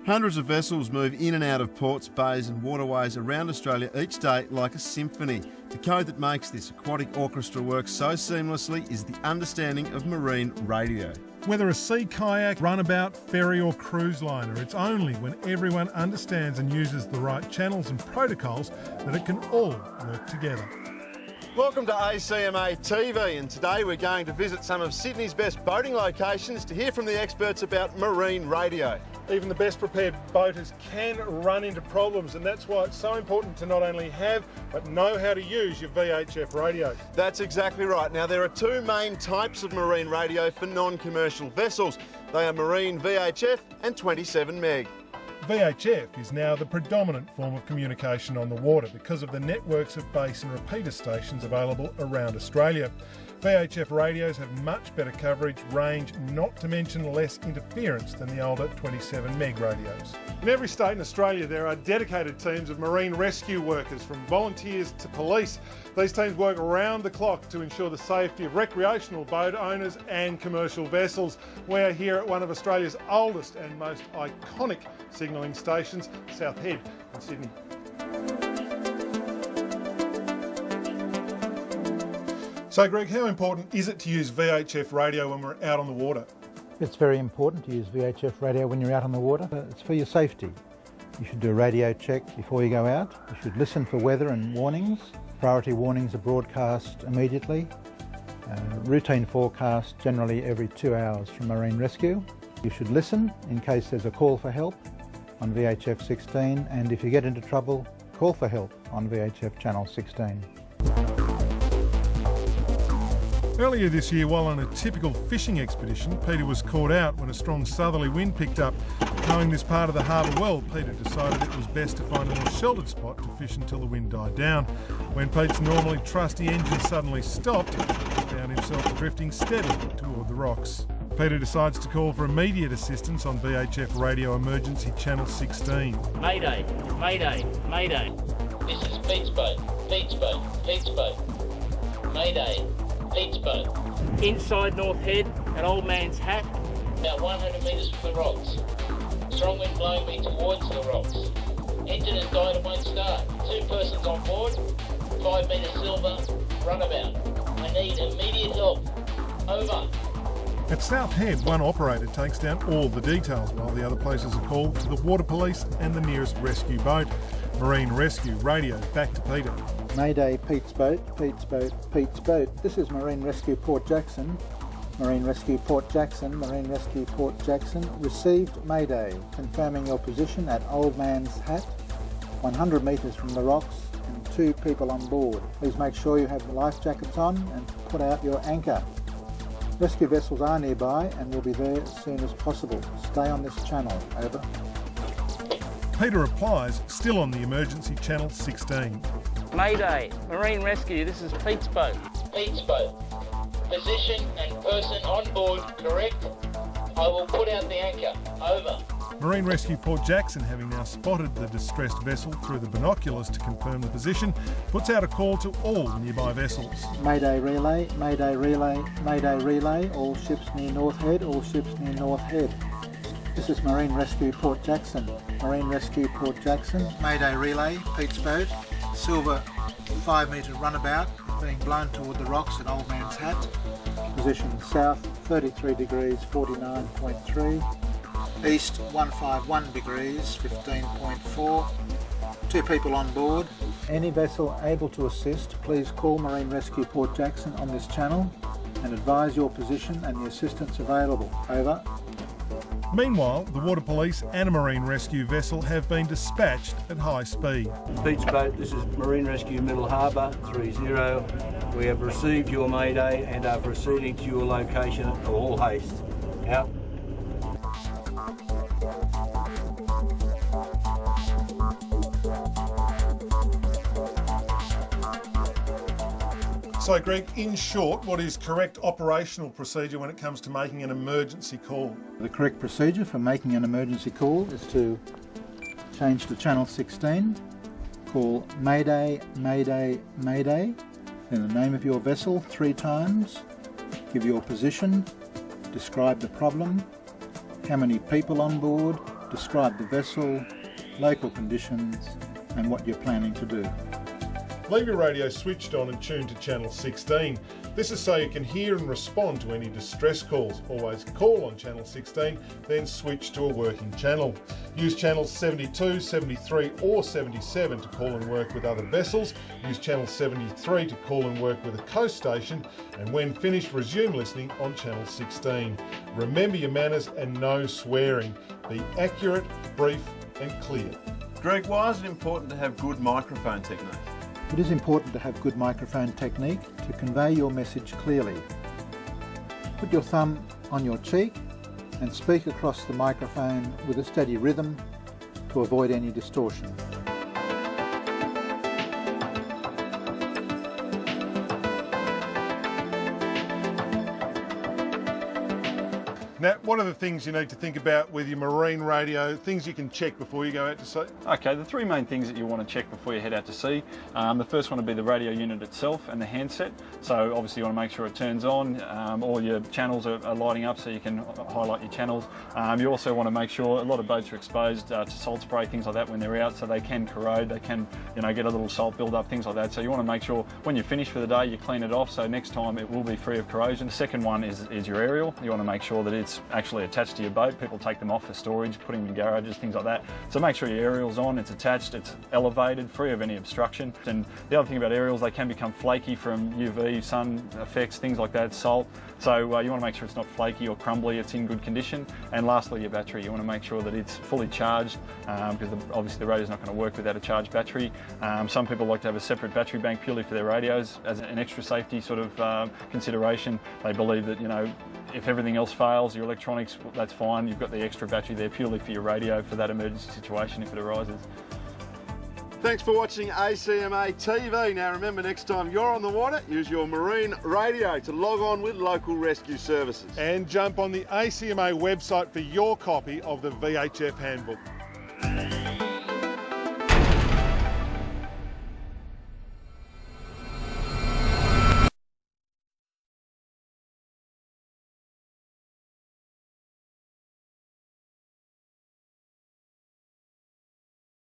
Hundreds of vessels move in and out of ports, bays and waterways around Australia each day like a symphony. The code that makes this aquatic orchestra work so seamlessly is the understanding of marine radio. Whether a sea kayak, runabout, ferry or cruise liner, it's only when everyone understands and uses the right channels and protocols that it can all work together. Welcome to ACMA TV, and today we're going to visit some of Sydney's best boating locations to hear from the experts about marine radio. Even the best prepared boaters can run into problems, and that's why it's so important to not only have but know how to use your VHF radio. That's exactly right. Now, there are two main types of marine radio for non-commercial vessels. They are marine VHF and 27 meg. VHF is now the predominant form of communication on the water because of the networks of base and repeater stations available around Australia. VHF radios have much better coverage, range, not to mention less interference than the older 27 meg radios. In every state in Australia there are dedicated teams of marine rescue workers, from volunteers to police. These teams work around the clock to ensure the safety of recreational boat owners and commercial vessels. We're here at one of Australia's oldest and most iconic signalling stations, South Head in Sydney. So Greg, how important is it to use VHF radio when we're out on the water? It's very important to use VHF radio when you're out on the water. It's for your safety. You should do a radio check before you go out. You should listen for weather and warnings. Priority warnings are broadcast immediately. Routine forecast generally every 2 hours from Marine Rescue. You should listen in case there's a call for help on VHF 16, and if you get into trouble, call for help on VHF channel 16. Earlier this year, while on a typical fishing expedition, Peter was caught out when a strong southerly wind picked up. Knowing this part of the harbour well, Peter decided it was best to find a more sheltered spot to fish until the wind died down. When Pete's normally trusty engine suddenly stopped, he found himself drifting steadily toward the rocks. Peter decides to call for immediate assistance on VHF radio emergency channel 16. Mayday, mayday, mayday. This is Pete's boat, Pete's boat, Pete's boat. Mayday, Pete's boat. Inside North Head at Old Man's Hat. About 100 metres from the rocks. Strong wind blowing me towards the rocks. Engine has died and won't start. 2 persons on board. 5 metre silver. Runabout. I need immediate help. Over. At South Head, one operator takes down all the details while the other places are called to the water police and the nearest rescue boat. Marine Rescue radio back to Peter. Mayday, Pete's boat, Pete's boat, Pete's boat. This is Marine Rescue Port Jackson. Marine Rescue Port Jackson, Marine Rescue Port Jackson. Received Mayday, confirming your position at Old Man's Hat, 100 metres from the rocks and 2 people on board. Please make sure you have life jackets on and put out your anchor. Rescue vessels are nearby and will be there as soon as possible. Stay on this channel. Over. Peter replies, still on the emergency channel 16. Mayday, Marine Rescue, this is Pete's boat. Pete's boat. Position and person on board correct. I will put out the anchor. Over. Marine Rescue Port Jackson, having now spotted the distressed vessel through the binoculars to confirm the position, puts out a call to all nearby vessels. Mayday relay, Mayday relay, Mayday relay. All ships near North Head, all ships near North Head. This is Marine Rescue Port Jackson. Marine Rescue Port Jackson. Mayday relay, Pete's boat. Silver 5 metre runabout being blown toward the rocks at Old Man's Hat. Position south 33 degrees 49.3. East 151 degrees 15.4. 2 people on board. Any vessel able to assist, please call Marine Rescue Port Jackson on this channel and advise your position and the assistance available. Over. Meanwhile, the water police and a marine rescue vessel have been dispatched at high speed. Pete's boat, this is Marine Rescue Middle Harbour 30. We have received your mayday and are proceeding to your location at all haste. Out. So Greg, in short, what is correct operational procedure when it comes to making an emergency call? The correct procedure for making an emergency call is to change to channel 16, call Mayday, Mayday, Mayday, then the name of your vessel 3 times, give your position, describe the problem, how many people on board, describe the vessel, local conditions and what you're planning to do. Leave your radio switched on and tuned to channel 16. This is so you can hear and respond to any distress calls. Always call on channel 16, then switch to a working channel. Use channels 72, 73 or 77 to call and work with other vessels. Use channel 73 to call and work with a coast station, and when finished, resume listening on channel 16. Remember your manners and no swearing. Be accurate, brief and clear. Greg, why is it important to have good microphone technique? It is important to have good microphone technique to convey your message clearly. Put your thumb on your cheek and speak across the microphone with a steady rhythm to avoid any distortion. Now, what are the things you need to think about with your marine radio, things you can check before you go out to sea? Okay, the three main things that you want to check before you head out to sea. The first one would be the radio unit itself and the handset. So obviously you want to make sure it turns on, all your channels are lighting up so you can highlight your channels. You also want to make sure, a lot of boats are exposed to salt spray, things like that when they're out, so they can corrode, they can get a little salt build up, things like that. So you want to make sure when you're finished for the day you clean it off, so next time it will be free of corrosion. The second one is your aerial. You want to make sure that it's actually attached to your boat. People take them off for storage, putting them in garages, things like that. So make sure your aerial's on, it's attached, it's elevated, free of any obstruction. And the other thing about aerials, they can become flaky from UV, sun effects, things like that, salt. So you want to make sure it's not flaky or crumbly, it's in good condition. And lastly, your battery. You want to make sure that it's fully charged, because obviously the radio's not going to work without a charged battery. Some people like to have a separate battery bank purely for their radios as an extra safety sort of consideration. They believe that, if everything else fails, your electronics, that's fine. You've got the extra battery there purely for your radio for that emergency situation if it arises. Thanks for watching ACMA TV. Now remember, next time you're on the water, use your marine radio to log on with local rescue services. And jump on the ACMA website for your copy of the VHF handbook.